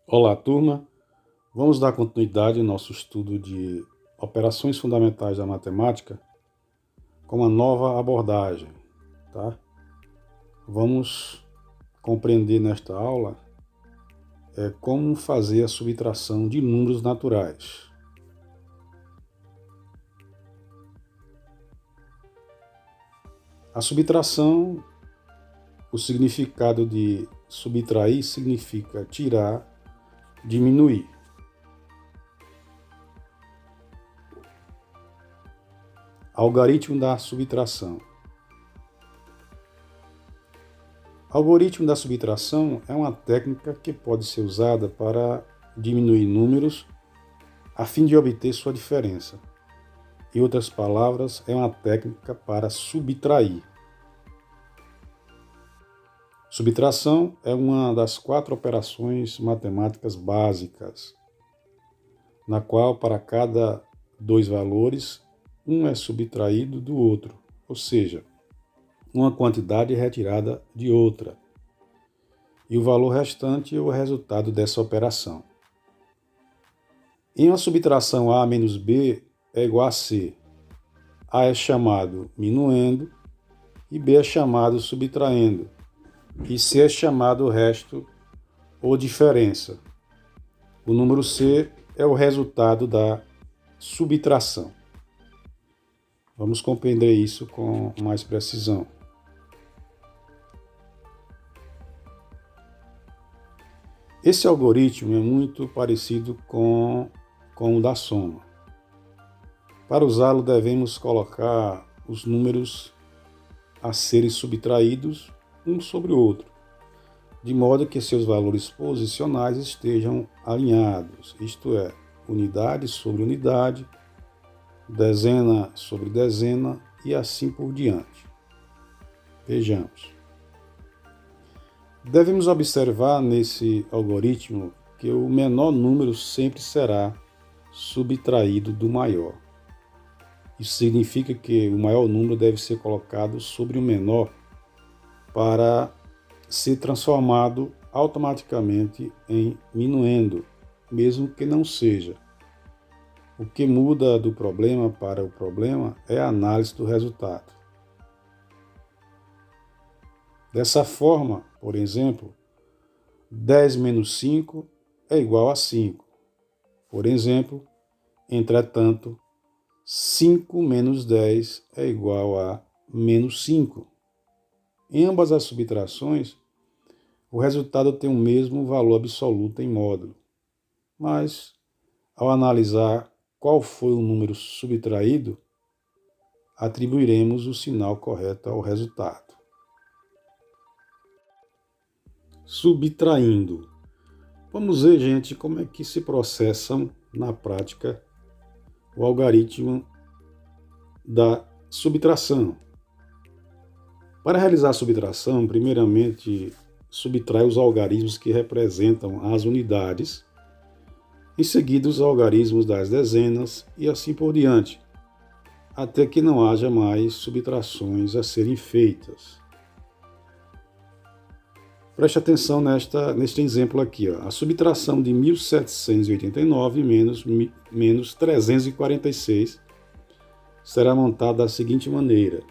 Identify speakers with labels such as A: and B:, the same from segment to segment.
A: Olá, turma. Vamos dar continuidade ao nosso estudo de operações fundamentais da matemática com uma nova abordagem, tá? Vamos compreender nesta aula como fazer a subtração de números naturais. A subtração, o significado de subtrair significa tirar, diminuir. Algoritmo da subtração. Algoritmo da subtração é uma técnica que pode ser usada para diminuir números a fim de obter sua diferença. Em outras palavras, é uma técnica para subtrair. Subtração é uma das 4 operações matemáticas básicas, na qual, para cada 2 valores, um é subtraído do outro, ou seja, uma quantidade é retirada de outra, e o valor restante é o resultado dessa operação. Em uma subtração A menos B é igual a C. A é chamado minuendo e B é chamado subtraindo, e C é chamado resto ou diferença. O número C é o resultado da subtração. Vamos compreender isso com mais precisão. Esse algoritmo é muito parecido com o da soma. Para usá-lo, devemos colocar os números a serem subtraídos um sobre o outro, de modo que seus valores posicionais estejam alinhados, isto é, unidade sobre unidade, dezena sobre dezena e assim por diante. Vejamos. Devemos observar nesse algoritmo que o menor número sempre será subtraído do maior. Isso significa que o maior número deve ser colocado sobre o menor para ser transformado automaticamente em minuendo, mesmo que não seja. O que muda do problema para o problema é a análise do resultado. Dessa forma, por exemplo, 10 menos 5 é igual a 5. Por exemplo, entretanto, 5 menos 10 é igual a menos 5. Em ambas as subtrações, o resultado tem o mesmo valor absoluto em módulo. Mas, ao analisar qual foi o número subtraído, atribuiremos o sinal correto ao resultado. Subtraindo. Vamos ver, gente, como é que se processam na prática o algoritmo da subtração. Para realizar a subtração, primeiramente subtrai os algarismos que representam as unidades, em seguida os algarismos das dezenas e assim por diante, até que não haja mais subtrações a serem feitas. Preste atenção neste exemplo aqui. A subtração de 1789 menos 346 será montada da seguinte maneira.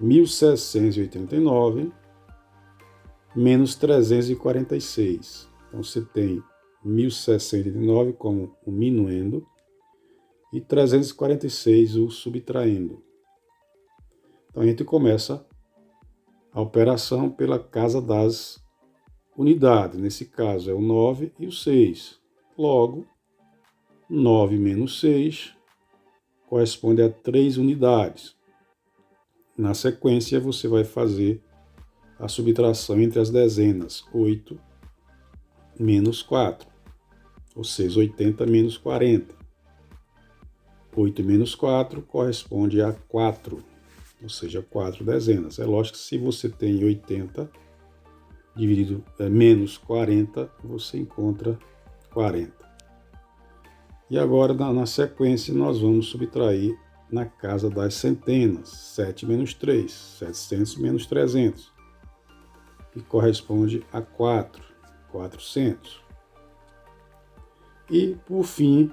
A: 1789 menos 346. Então, você tem 1789 como o minuendo e 346 o subtraindo. Então, a gente começa a operação pela casa das unidades. Nesse caso, é o 9 e o 6. Logo, 9 menos 6 corresponde a 3 unidades. Na sequência, você vai fazer a subtração entre as dezenas, 8 menos 4, ou seja, 80 menos 40. 8 menos 4 corresponde a 4, ou seja, 4 dezenas. É lógico que se você tem 80 dividido menos 40, você encontra 40. E agora, na sequência, nós vamos subtrair na casa das centenas, 7 menos 3, 700 menos 300, que corresponde a 4. 400. E, por fim,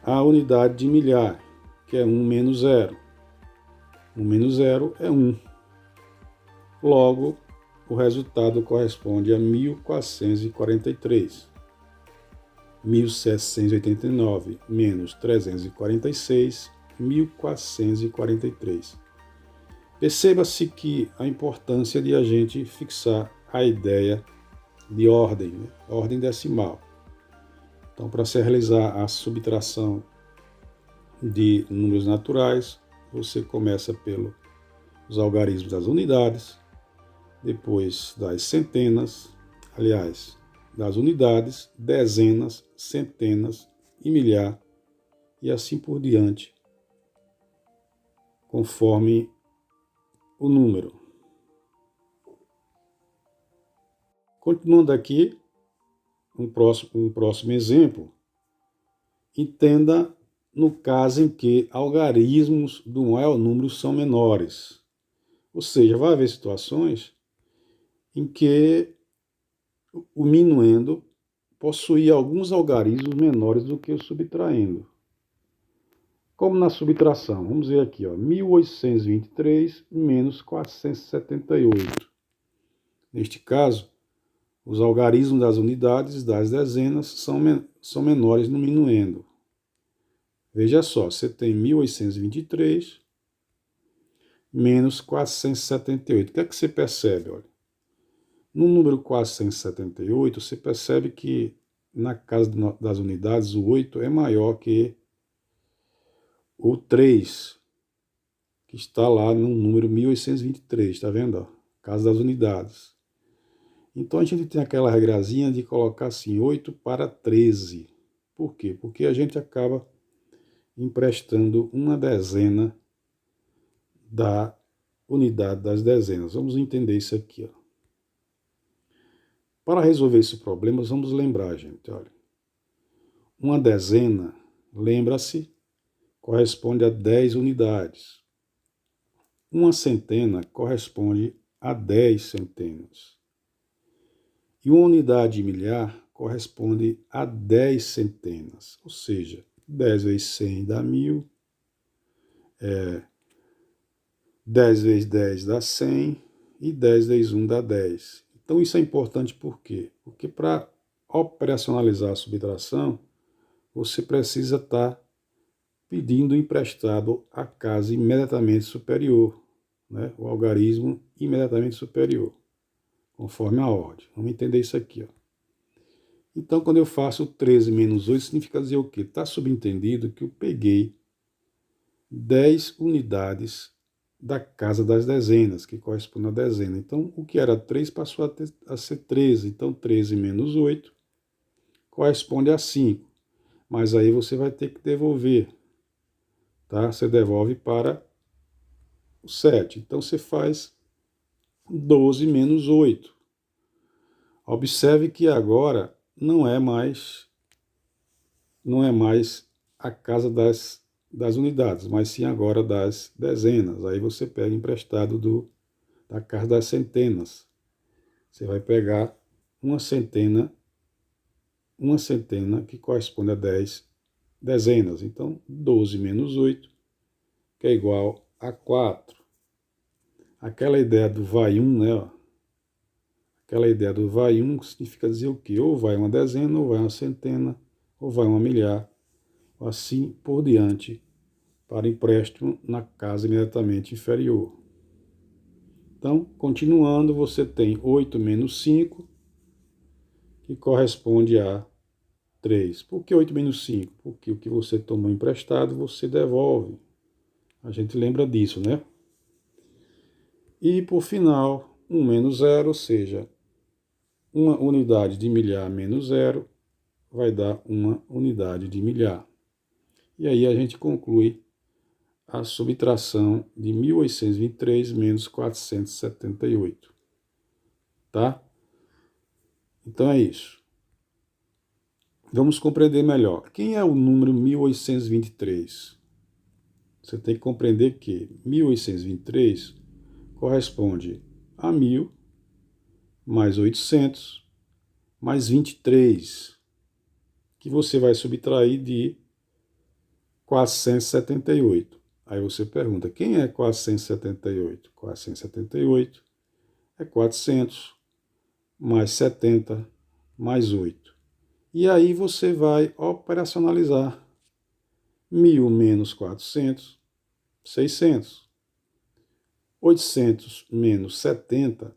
A: a unidade de milhar, que é 1 menos 0. 1 menos 0 é 1. Logo, o resultado corresponde a 1.443. 1.789 menos 346, 1.443. Perceba-se que a importância de a gente fixar a ideia de ordem, né? Ordem decimal. Então, para se realizar a subtração de números naturais, você começa pelos algarismos das unidades, depois das centenas, aliás, das unidades, dezenas, centenas e milhar, e assim por diante, conforme o número. Continuando aqui, um próximo exemplo, entenda no caso em que algarismos do maior número são menores. Ou seja, vai haver situações em que o minuendo possui alguns algarismos menores do que o subtraendo. Como na subtração, vamos ver aqui, 1823 menos 478. Neste caso, os algarismos das unidades das dezenas são menores no minuendo. Veja só, você tem 1823 menos 478. O que é que você percebe? Olha, no número 478, você percebe que na casa das unidades, o 8 é maior que o 3, que está lá no número 1823, está vendo? Casa das unidades. Então a gente tem aquela regrazinha de colocar assim, 8 para 13. Por quê? Porque a gente acaba emprestando uma dezena da unidade das dezenas. Vamos entender isso aqui. Para resolver esse problema, vamos lembrar, gente, olha. Uma dezena, lembra-se, corresponde a 10 unidades. Uma centena corresponde a 10 centenas. E uma unidade de milhar corresponde a 10 centenas. Ou seja, 10 vezes 100 dá 1000. 10 vezes 10 dá 100. E 10 vezes 1 dá 10. Então isso é importante por quê? Porque para operacionalizar a subtração, você precisa estar pedindo emprestado a casa imediatamente superior, né? O algarismo imediatamente superior, conforme a ordem. Vamos entender isso aqui. Então, quando eu faço 13 menos 8, significa dizer o quê? Está subentendido que eu peguei 10 unidades da casa das dezenas, que corresponde a dezena. Então, o que era 3 passou a ser 13. Então, 13 menos 8 corresponde a 5. Mas aí você vai ter que devolver. Tá? Você devolve para o 7. Então, você faz 12 menos 8. Observe que agora não é mais a casa das unidades, mas sim agora das dezenas. Aí você pega emprestado da casa das centenas. Você vai pegar uma centena que corresponde a 10 dezenas. Então, 12 menos 8, que é igual a 4. Aquela ideia do vai 1, né? Aquela ideia do vai 1 significa dizer o quê? Ou vai uma dezena, ou vai uma centena, ou vai uma milhar, assim por diante, para empréstimo na casa imediatamente inferior. Então, continuando, você tem 8 menos 5, que corresponde a 3. Por que 8 menos 5? Porque o que você tomou emprestado, você devolve. A gente lembra disso, né? E, por final, 1 menos 0, ou seja, uma unidade de milhar menos 0 vai dar uma unidade de milhar. E aí a gente conclui a subtração de 1823 menos 478. Tá? Então é isso. Vamos compreender melhor. Quem é o número 1823? Você tem que compreender que 1823 corresponde a 1000 mais 800 mais 23, que você vai subtrair de 478. Aí você pergunta, quem é 478? 478 é 400 mais 70 mais 8. E aí você vai operacionalizar 1.000 menos 400, 600. 800 menos 70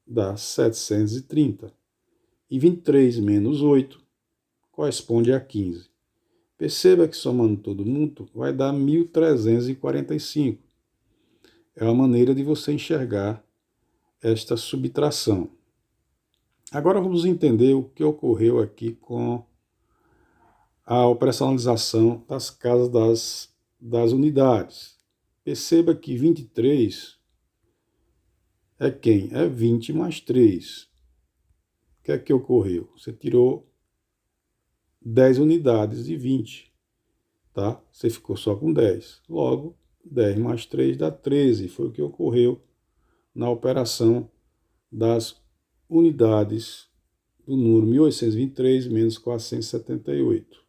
A: dá 730. E 23 menos 8 corresponde a 15. Perceba que somando todo mundo vai dar 1.345. É uma maneira de você enxergar esta subtração. Agora vamos entender o que ocorreu aqui com a operacionalização das casas das unidades. Perceba que 23 é quem? É 20 mais 3. O que é que ocorreu? Você tirou 10 unidades de 20, tá? Você ficou só com 10. Logo, 10 mais 3 dá 13. Foi o que ocorreu na operação das unidades do número 1823 menos 478.